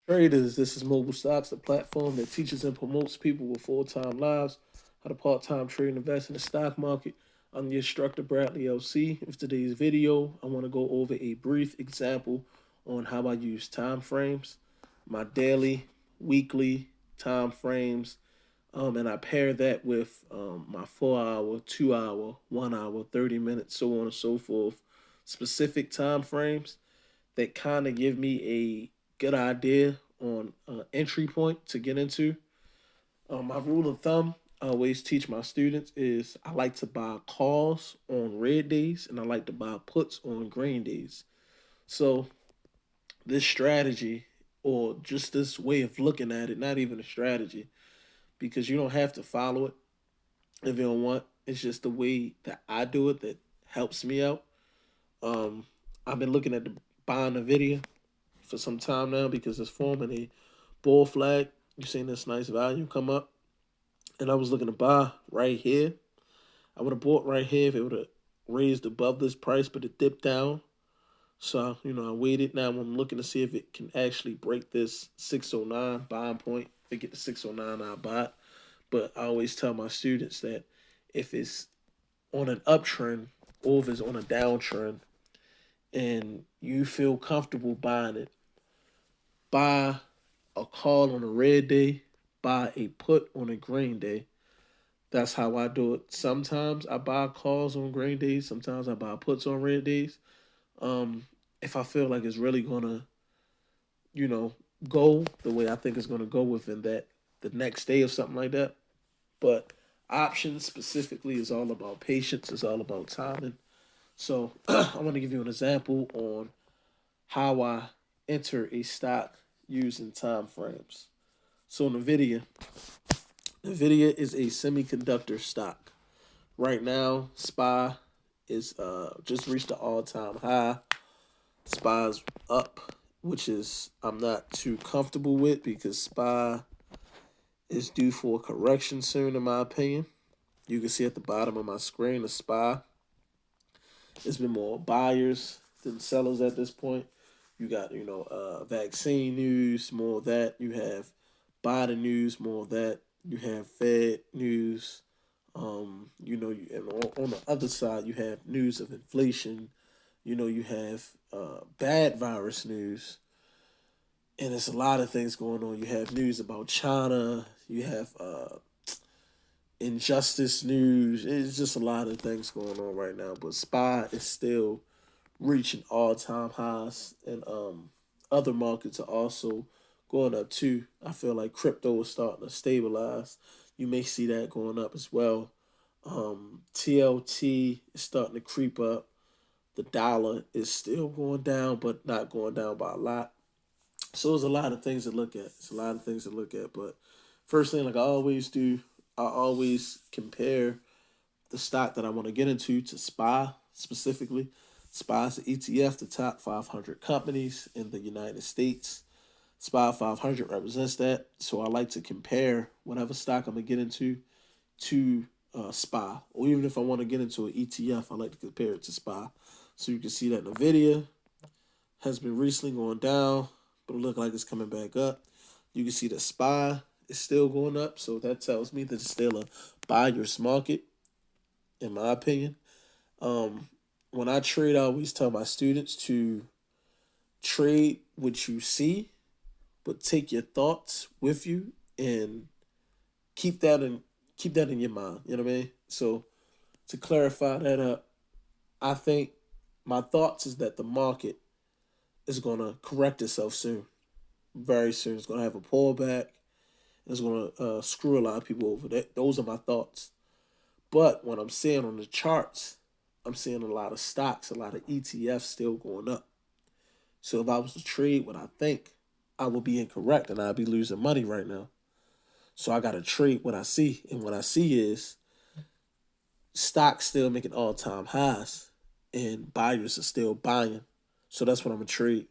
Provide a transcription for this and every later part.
Traders, this is Mobile Stocks, the platform that teaches and promotes people with full-time lives how to part-time trade and invest in the stock market. I'm the instructor, Bradley LC. In today's video, I want to go over a brief example on how I use time frames, my daily, weekly time frames, and I pair that with my 4 hour, 2 hour, 1 hour, 30 minutes, so on and so forth, specific time frames that kind of give me a good idea on entry point to get into. My rule of thumb I always teach my students is I like to buy calls on red days and I like to buy puts on green days. So this strategy or just this way of looking at it, not even a strategy, because you don't have to follow it if you don't want. It's just the way that I do it that helps me out. Um, I've been looking at the buying Nvidia for some time now because it's forming a bull flag. You've seen this nice value come up, and I was looking to buy right here. I would have bought right here if it would have raised above this price, but it dipped down. So, I waited. Now I'm looking to see if it can actually break this 609 buying point. If it get to 609, I'll buy it. But I always tell my students that if it's on an uptrend or if it's on a downtrend and you feel comfortable buying it, buy a call on a red day, buy a put on a green day. That's how I do it. Sometimes I buy calls on green days. Sometimes I buy puts on red days. Um, if I feel like it's really gonna, you know, go the way I think it's gonna go within that the next day or something like that. But options specifically is all about patience. It's all about timing. So I want to give you an example on how I enter a stock using time frames. So Nvidia is a semiconductor stock. Right now, SPY is just reached an all-time high. SPY's up, which is I'm not too comfortable with because SPY is due for a correction soon, in my opinion. You can see at the bottom of my screen the SPY. There's been more buyers than sellers at this point. You got, vaccine news, more of that. You have Biden news, more of that. You have Fed news. And on the other side, you have news of inflation. You have bad virus news. And there's a lot of things going on. You have news about China. You have injustice news. It's just a lot of things going on right now. But SPY is still reaching all time highs, and other markets are also going up too. I feel like crypto is starting to stabilize. You may see that going up as well. TLT is starting to creep up. The dollar is still going down, but not going down by a lot. So there's a lot of things to look at. It's a lot of things to look at. But first thing, like I always do, I always compare the stock that I want to get into to SPY specifically. SPY is an ETF, the top 500 companies in the United States. SPY 500 represents that. So I like to compare whatever stock I'm going to get into to SPY. Or even if I want to get into an ETF, I like to compare it to SPY. So you can see that NVIDIA has been recently going down, but it looks like it's coming back up. You can see that SPY is still going up. So that tells me that it's still a buyer's market, in my opinion. Um, when I trade, I always tell my students to trade what you see, but take your thoughts with you and keep that in keep that in your mind. You know what I mean? So to clarify that up, I think my thoughts is that the market is gonna correct itself soon, very soon. It's gonna have a pullback. It's gonna screw a lot of people over. That those are my thoughts. But what I'm seeing on the charts, I'm seeing a lot of stocks, a lot of ETFs still going up. So if I was to trade what I think, I would be incorrect and I'd be losing money right now. So I got to trade what I see. And what I see is stocks still making all time highs and buyers are still buying. So that's what I'm going to trade.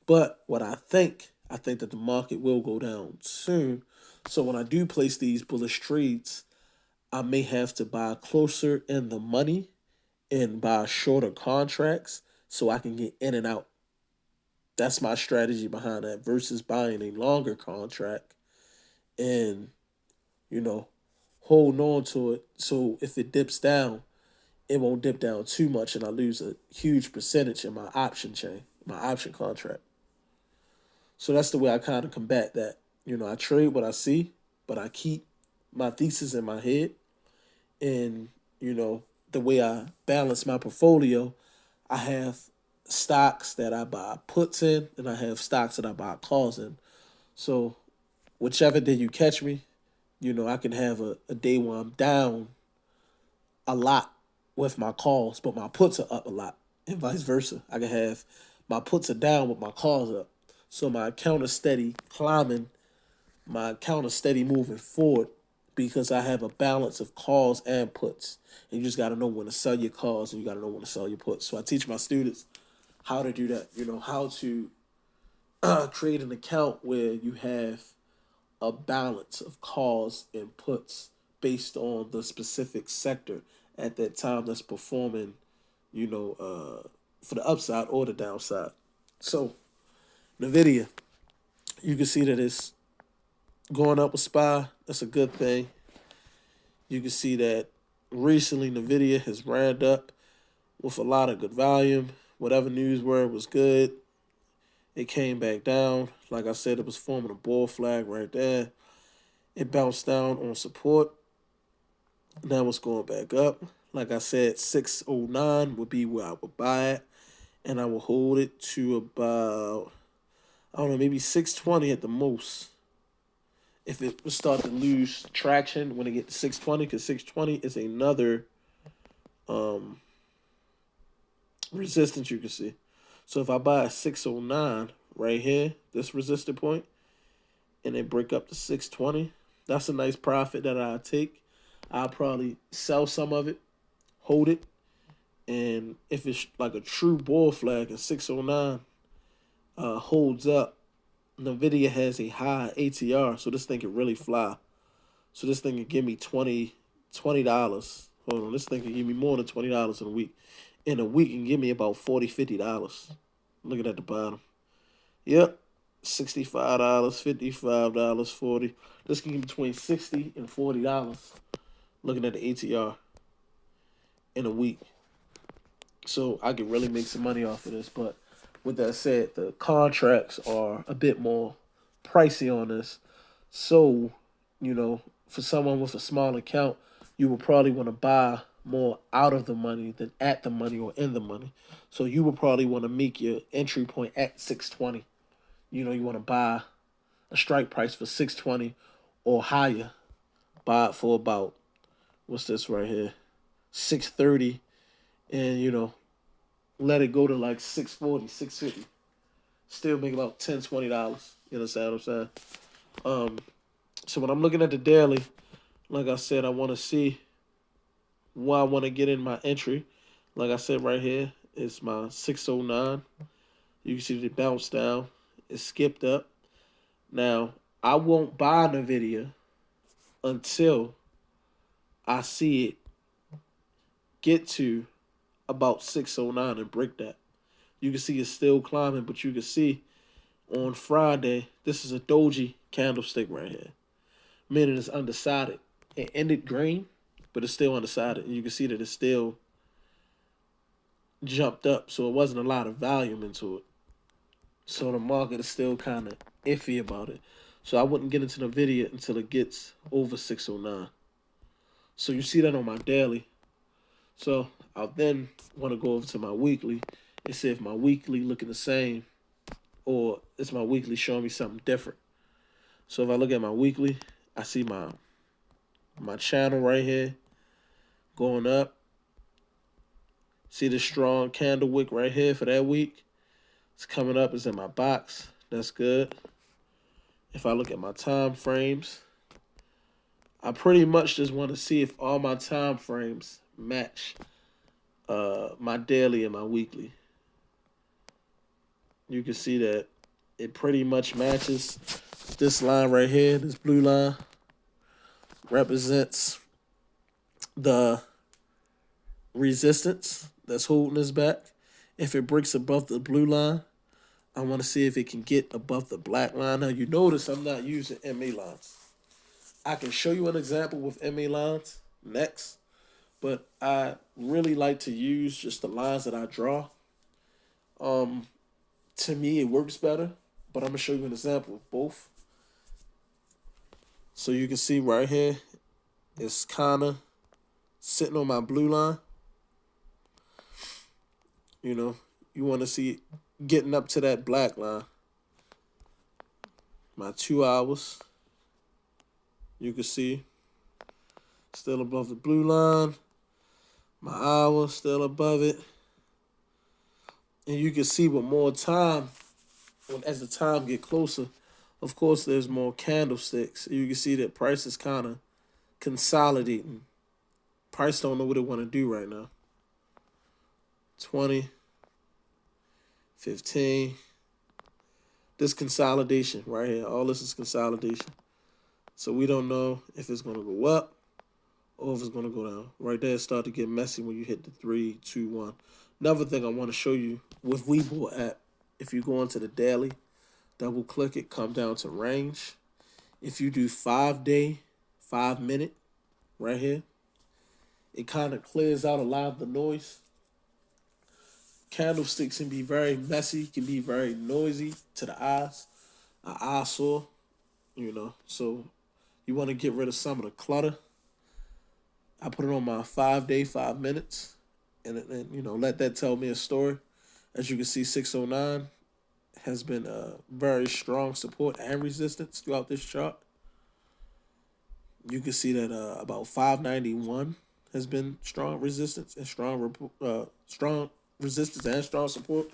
But what I think that the market will go down soon. So when I do place these bullish trades, I may have to buy closer in the money and buy shorter contracts so I can get in and out That's my strategy behind that versus buying a longer contract and, you know, holding on to it. So if it dips down, it won't dip down too much and I lose a huge percentage in my option chain, my option contract. So that's the way I kind of combat that. I trade what I see, but I keep my thesis in my head. And, you know, the way I balance my portfolio, I have stocks that I buy puts in, and I have stocks that I buy calls in. So whichever day you catch me, I can have a day where I'm down a lot with my calls, but my puts are up a lot, and vice versa. I can have my puts are down with my calls up. So my account is steady climbing, my account is steady moving forward because I have a balance of calls and puts. And you just got to know when to sell your calls and you got to know when to sell your puts. So I teach my students how to do that, how to create an account where you have a balance of calls and puts based on the specific sector at that time that's performing, for the upside or the downside. So, Nvidia, you can see that it's going up a SPY. That's a good thing. You can see that recently Nvidia has ran up with a lot of good volume. Whatever news word was good, it came back down. Like I said, it was forming a bull flag right there. It bounced down on support. Now it's going back up. Like I said, 609 would be where I would buy it. And I will hold it to about, I don't know, maybe 620 at the most. If it would start to lose traction when it gets to 620, because 620 is another um, resistance you can see. So if I buy a 609 right here, this resistance point, and they break up to 620, that's a nice profit that I take. I'll probably sell some of it, hold it, and if it's like a true bull flag and 609 holds up, Nvidia has a high ATR, so this thing can really fly. So this thing can give me $20. Hold on, this thing can give me more than $20 in a week. In a week, it can give me about $40, $50. Looking at the bottom. Yep, $65, $55, 40. This can give me between $60 and $40. Looking at the ATR in a week. So I could really make some money off of this. But with that said, the contracts are a bit more pricey on this. So, for someone with a small account, you will probably want to buy more out of the money than at the money or in the money. So you will probably want to make your entry point at 620. You want to buy a strike price for 620 or higher. Buy it for about, what's this right here? 630, and let it go to like 640, 650. Still make about $10, $20. You understand what I'm saying? So when I'm looking at the daily, like I said, I want to see where I want to get in my entry. Like I said right here, it's my 609. You can see it bounced down. It skipped up. Now, I won't buy Nvidia until I see it get to about 609 and break that. You can see it's still climbing, but you can see on Friday, this is a doji candlestick right here, meaning it's undecided. It ended green, but it's still undecided. And you can see that it still jumped up, so it wasn't a lot of volume into it. So the market is still kind of iffy about it. So I wouldn't get into Nvidia until it gets over 609. So you see that on my daily. So I'll then want to go over to my weekly and see if my weekly looking the same or is my weekly showing me something different. So if I look at my weekly, I see my channel right here going up. See the strong candle wick right here for that week. It's coming up. It's in my box. That's good. If I look at my time frames, I pretty much just want to see if all my time frames match my daily and my weekly. You can see that it pretty much matches. This line right here, this blue line, represents the resistance that's holding us back. If it breaks above the blue line, I want to see if it can get above the black line. Now, you notice I'm not using MA lines. I can show you an example with MA lines next, but I really like to use just the lines that I draw. Um, to me, it works better, but I'm going to show you an example of both. So you can see right here, it's kind of sitting on my blue line. You know, you want to see it getting up to that black line. My 2 hours, you can see still above the blue line. My hour still above it. And you can see with more time, as the time get closer, of course, there's more candlesticks. You can see that price is kind of consolidating. Price don't know what it want to do right now. 20, 15. This consolidation right here, all this is consolidation. So we don't know if it's going to go up or if it's going to go down. Right there, it start to get messy when you hit the 3, 2, 1. Another thing I want to show you with Webull app, if you go into the daily, double click it, come down to range. If you do 5-day, 5-minute, right here, it kind of clears out a lot of the noise. Candlesticks can be very messy, can be very noisy to the eyes, an eyesore, So you want to get rid of some of the clutter. I put it on my 5-day, 5 minutes, and let that tell me a story. As you can see, 609 has been a very strong support and resistance throughout this chart. You can see that about 591 has been strong resistance and strong resistance and strong support.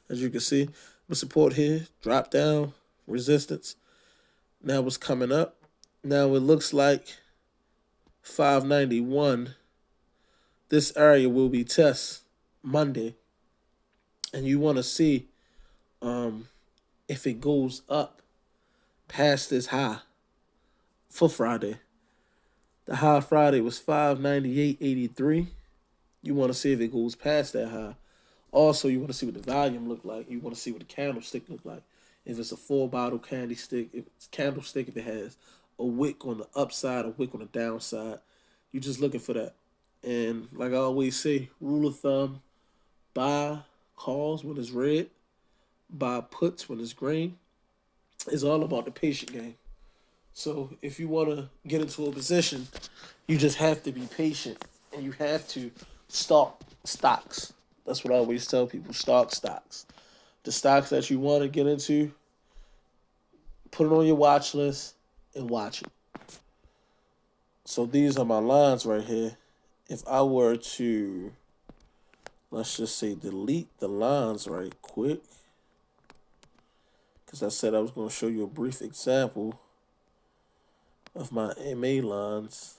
As you can see, the support here, drop down, resistance. Now it's coming up. Now it looks like 591. This area will be test Monday, and you want to see if it goes up past this high for Friday. The high Friday was 598.83. You want to see if it goes past that high. Also, you want to see what the volume look like. You want to see what the candlestick look like. If it's a 4-bottle candlestick, if it has a wick on the upside, a wick on the downside, you're just looking for that. And like I always say, rule of thumb, buy calls when it's red, buy puts when it's green. It's all about the patient game. So if you want to get into a position, you just have to be patient and you have to stalk stocks. That's what I always tell people, stalk stocks. The stocks that you want to get into, put it on your watch list and watch it. So these are my lines right here. If I were to, let's just say, delete the lines right quick, because I said I was going to show you a brief example of my MA lines.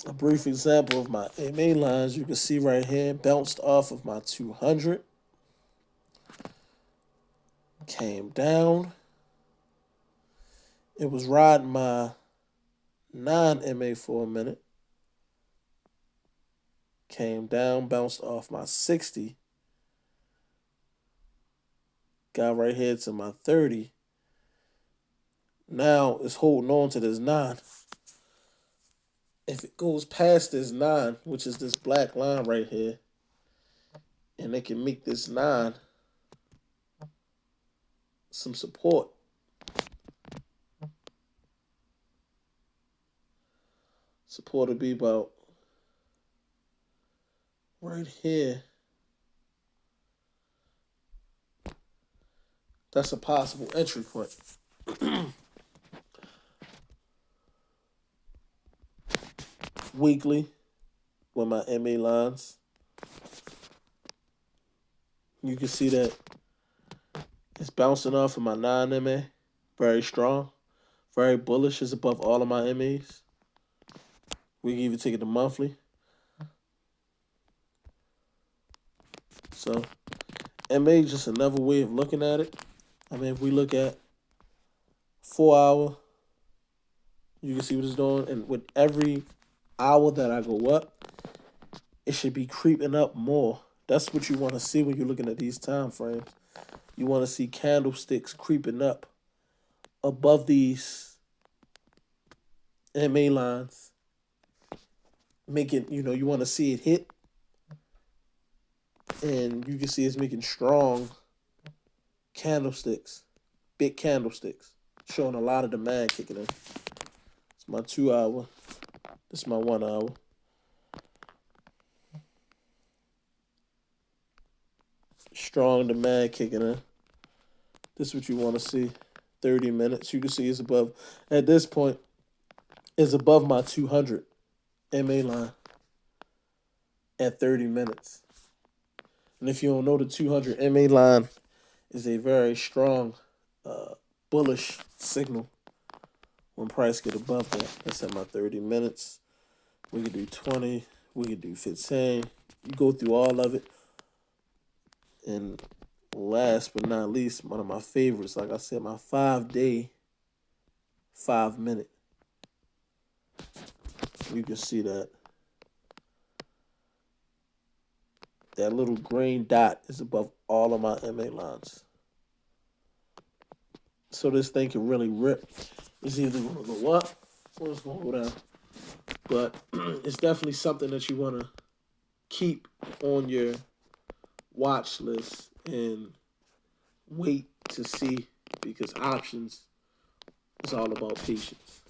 A brief example of my MA lines, you can see right here, bounced off of my 200, came down. It was riding my non-MA for a minute, came down, bounced off my 60, got right here to my 30. Now it's holding on to this 9. If it goes past this 9, which is this black line right here, and they can make this 9 some support. Support would be about right here. That's a possible entry point. Weekly with my MA lines. You can see that it's bouncing off of my non-MA. Very strong. Very bullish. It's above all of my MAs. We can even take it to monthly. So MA is just another way of looking at it. I mean, if we look at 4 hour, You can see what it's doing. And with every hour that I go up, it should be creeping up more. That's what you want to see when you're looking at these time frames. You want to see candlesticks creeping up above these MA lines. Making, you want to see it hit. And you can see it's making strong candlesticks. Big candlesticks. Showing a lot of demand kicking in. It's my 2 hour. This is my 1 hour. Strong demand kicking in. This is what you want to see. 30 minutes. You can see it's above. At this point, it's above my 200 MA line at 30 minutes. And if you don't know, the 200 MA line is a very strong bullish signal when price get above that. That's at my 30 minutes. We could do 20. We could do 15. You go through all of it. And last but not least, one of my favorites, like I said, my 5-day, 5-minute. You can see that. That little green dot is above all of my MA lines. So this thing can really rip. It's either going to go up or it's going to go down. But it's definitely something that you want to keep on your watch list and wait to see, because options is all about patience.